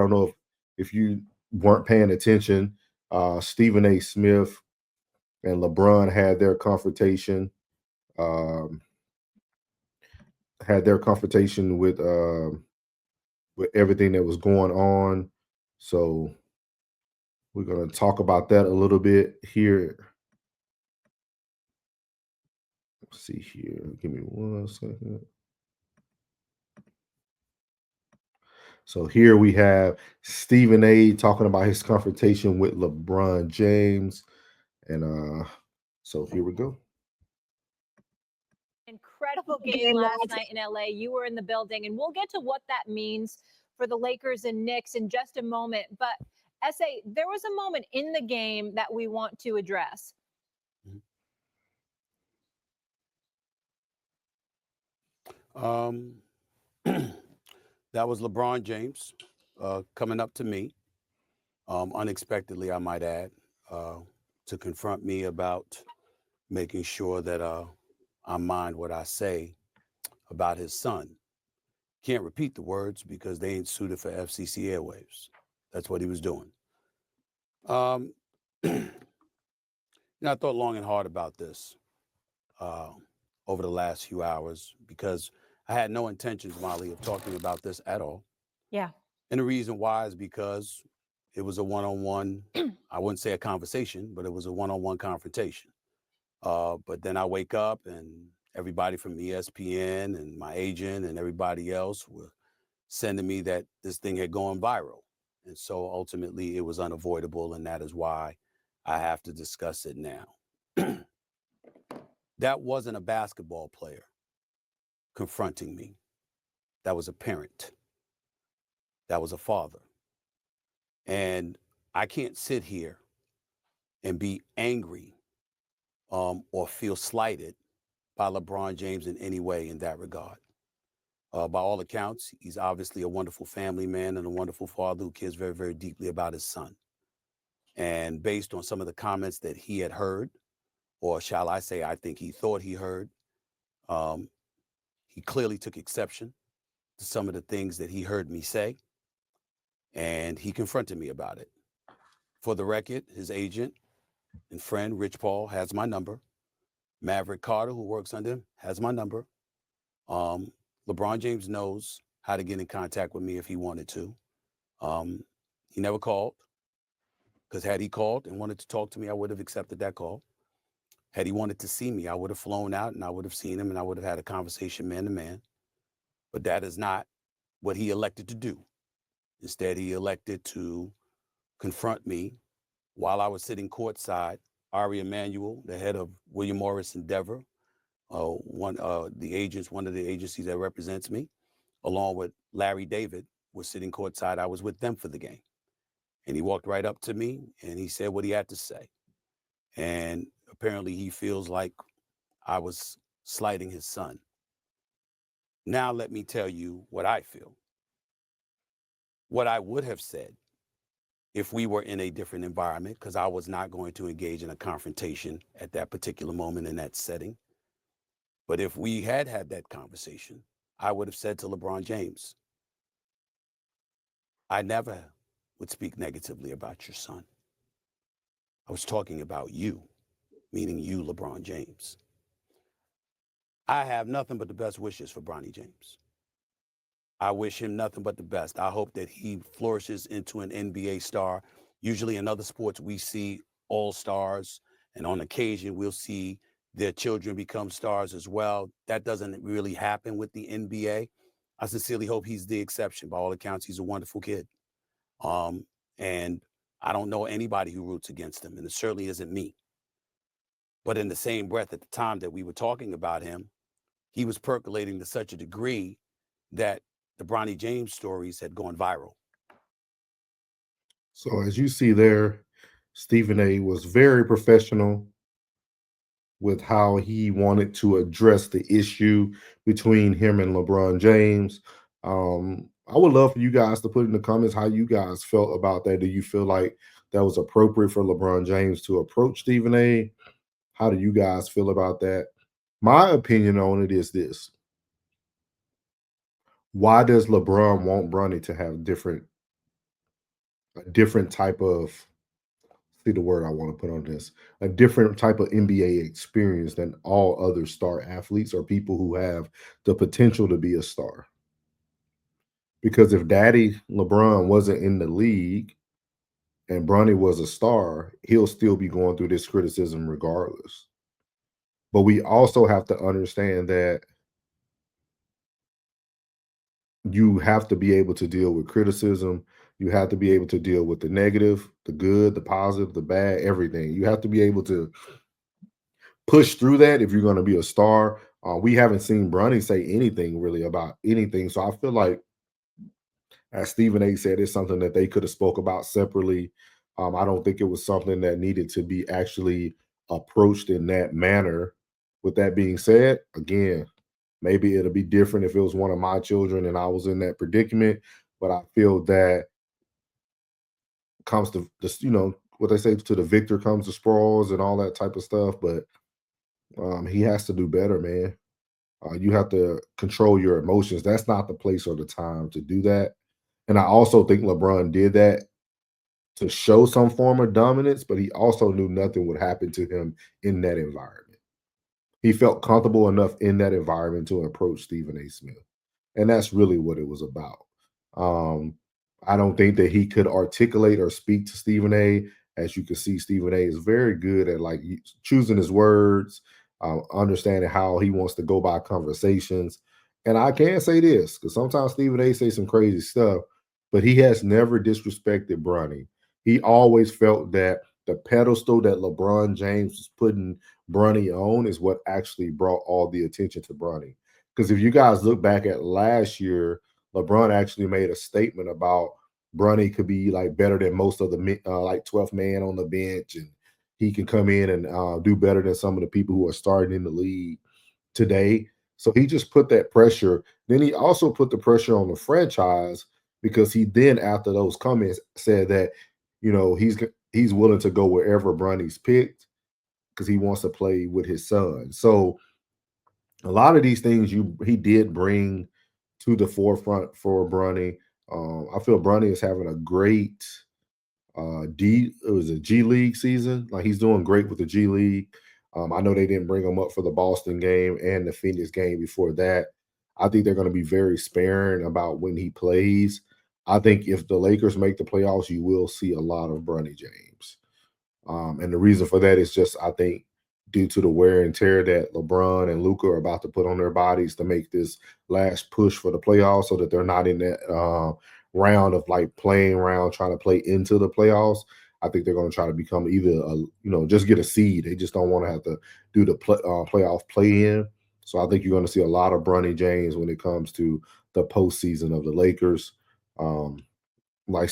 don't know if you weren't paying attention. Stephen A. Smith and LeBron um, had their confrontation with everything that was going on. So we're gonna talk about that a little bit here. Let's see here. Give me 1 second. So here we have Stephen A. talking about his confrontation with LeBron James. And so here we go. Incredible game last night in LA. You were in the building, and we'll get to what that means for the Lakers and Knicks in just a moment. But SA, there was a moment in the game that we want to address. That was LeBron James coming up to me, unexpectedly, I might add, to confront me about making sure that I mind what I say about his son. Can't repeat the words because they ain't suited for FCC airwaves. That's what he was doing. I thought long and hard about this over the last few hours because I had no intentions, Molly, of talking about this at all. Yeah. And the reason why is because it was a one-on-one, I wouldn't say a conversation, but it was a one-on-one confrontation. But then I wake up and everybody from ESPN and my agent and everybody else were sending me that this thing had gone viral. And so ultimately it was unavoidable. And that is why I have to discuss it now. That wasn't a basketball player confronting me. That was a parent. That was a father. And I can't sit here and be angry or feel slighted by LeBron James in any way in that regard. By all accounts, he's obviously a wonderful family man and a wonderful father who cares very, very deeply about his son. And based on some of the comments that he had heard, or shall I say, I think he thought he heard, he clearly took exception to some of the things that he heard me say, and he confronted me about it. For the record, his agent and friend, Rich Paul, has my number. Maverick Carter, who works under him, has my number. LeBron James knows how to get in contact with me if he wanted to. He never called, because had he called and wanted to talk to me, I would have accepted that call. Had he wanted to see me, I would have flown out and I would have seen him and I would have had a conversation man to man. But that is not what he elected to do. Instead, he elected to confront me while I was sitting courtside. Ari Emanuel, the head of William Morris Endeavor, one of the agencies that represents me, along with Larry David, was sitting courtside. I was with them for the game. And he walked right up to me and he said what he had to say. And apparently he feels like I was slighting his son. Now let me tell you what I feel. What I would have said if we were in a different environment, because I was not going to engage in a confrontation at that particular moment in that setting. But if we had had that conversation, I would have said to LeBron James, I never would speak negatively about your son. I was talking about you, meaning you, LeBron James. I have nothing but the best wishes for Bronny James. I wish him nothing but the best. I hope that he flourishes into an NBA star. Usually in other sports, we see all-stars, and on occasion, we'll see their children become stars as well. That doesn't really happen with the NBA. I sincerely hope he's the exception. By all accounts, he's a wonderful kid. And I don't know anybody who roots against him, and it certainly isn't me. But in the same breath, at the time that we were talking about him, he was percolating to such a degree that the Bronny James stories had gone viral. So as you see there, Stephen A. was very professional with how he wanted to address the issue between him and LeBron James. I would love for you guys to put in the comments how you guys felt about that. Do you feel like that was appropriate for LeBron James to approach Stephen A? How do you guys feel about that? My opinion on it is this. Why does LeBron want Bronny to have different a different type of see the word I want to put on this, a different type of NBA experience than all other star athletes or people who have the potential to be a star. Because if Daddy LeBron wasn't in the league and Bronny was a star, he'll still be going through this criticism regardless. But we also have to understand that you have to be able to deal with criticism. You have to be able to deal with the negative, the good, the positive, the bad, everything. You have to be able to push through that if you're going to be a star. We haven't seen Bronny say anything really about anything. So I feel like, as Stephen A said, it's something that they could have spoke about separately. I don't think it was something that needed to be actually approached in that manner. With that being said, again, maybe it'll be different if it was one of my children and I was in that predicament. But I feel that comes to this, what they say, to the victor comes the spoils and all that type of stuff. But he has to do better, man. You have to control your emotions. That's not the place or the time to do that. And I also think LeBron did that to show some form of dominance, but he also knew nothing would happen to him in that environment. He felt comfortable enough in that environment to approach Stephen A. Smith. And that's really what it was about. Um, I don't think that he could articulate or speak to Stephen A. As you can see, Stephen A. is very good at like choosing his words, understanding how he wants to go by conversations. And I can say this because sometimes Stephen A. say some crazy stuff, but he has never disrespected Bronny. He always felt that the pedestal that LeBron James was putting Bronny on is what actually brought all the attention to Bronny. Because if you guys look back at last year, LeBron actually made a statement about Bronny could be like better than most of the like 12th man on the bench, and he can come in and do better than some of the people who are starting in the league today. So he just put that pressure. Then he also put the pressure on the franchise because he then, after those comments, said that he's willing to go wherever Bronny's picked because he wants to play with his son. So a lot of these things he did bring to the forefront for Bronny. I feel Bronny is having a great it was a G League season. Like he's doing great with the G League. I know they didn't bring him up for the Boston game and the Phoenix game before that. I think they're going to be very sparing about when he plays. I think if the Lakers make the playoffs, you will see a lot of Bronny James. And the reason for that is just, I think, due to the wear and tear that LeBron and Luka are about to put on their bodies to make this last push for the playoffs so that they're not in that round of like playing around, trying to play into the playoffs. I think they're going to try to become either, just get a seed. They just don't want to have to do the playoff play in. So I think you're going to see a lot of Bronny James when it comes to the postseason of the Lakers. Like